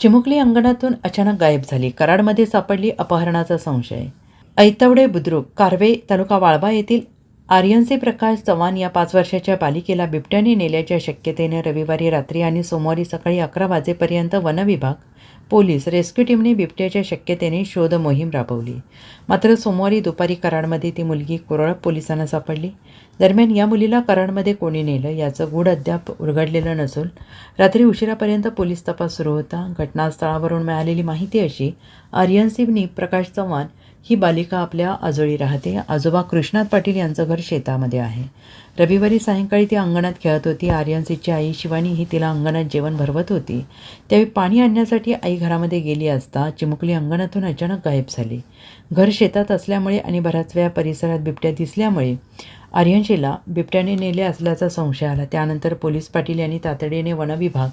चिमुकली अंगणातून अचानक गायब झाली. कराडमध्ये सापडली, अपहरणाचा संशय. ऐतवडे बुद्रुक, कार्वे तालुका वाळवा येथील आर्यनचे प्रकाश चव्हाण या 5 वर्षाच्या बालिकेला बिबट्याने नेल्याच्या शक्यतेने रविवारी रात्री आणि सोमवारी सकाळी 11 वाजेपर्यंत वनविभाग, पोलीस, रेस्क्यू टीमने बिबट्याच्या शक्यतेने शोध मोहीम राबवली. मात्र सोमवारी दुपारी कराडमध्ये ती मुलगी कोरळप पोलिसांना सापडली. दरम्यान या मुलीला कराडमध्ये कोणी नेलं याचं गूढ अद्याप उलगडलेलं नसून रात्री उशिरापर्यंत पोलीस तपास सुरू होता. घटनास्थळावरून मिळालेली माहिती अशी, आर्यन सिंह प्रकाश चव्हाण ही बालिका आपल्या आजोळी राहते. आजोबा कृष्णात पाटील यांचं घर शेतामध्ये आहे. रविवारी सायंकाळी ती अंगणात खेळत होती. आर्यन सिंहची आई शिवानी ही तिला अंगणात जेवण भरवत होती. त्यावेळी पाणी आणण्यासाठी आई घरामध्ये गेली असता चिमुकली अंगणातून अचानक गायब झाली. घर शेतात असल्यामुळे आणि बराच वेळा परिसरात बिबट्या दिसल्यामुळे आर्यनशीला बिबट्याने नेले असल्याचा संशय आला. त्यानंतर पोलीस पाटील यांनी तातडीने वनविभाग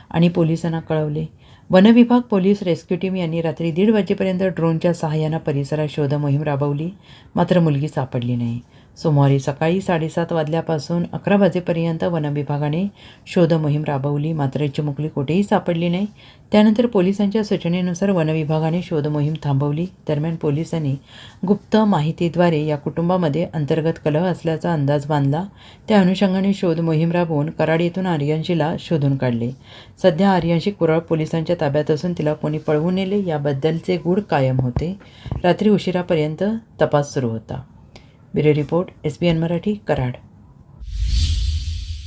आणि पोलिसांना कळवले. वनविभाग, पोलीस, रेस्क्यू टीम यांनी रात्री 1:30 वाजेपर्यंत ड्रोनच्या सहाय्यानं परिसरात शोध मोहीम राबवली. मात्र मुलगी सापडली नाही. सोमवारी सकाळी 7:30 वाजल्यापासून 11 वाजेपर्यंत वनविभागाने शोध मोहीम राबवली. मात्र चिमुकली कुठेही सापडली नाही. त्यानंतर पोलिसांच्या सूचनेनुसार वनविभागाने शोध मोहीम थांबवली. दरम्यान पोलिसांनी गुप्त माहितीद्वारे या कुटुंबामध्ये अंतर्गत कलह असल्याचा अंदाज बांधला. त्या अनुषंगाने शोध मोहीम राबवून कराड येथून आर्यनशीला शोधून काढले. सध्या आर्यनशी कोरळप पोलिसांच्या ताब्यात असून तिला कोणी पळवून नेले याबद्दलचे गूढ कायम होते. रात्री उशिरापर्यंत तपास सुरू होता. Bureau report, SBN Marathi, Karad.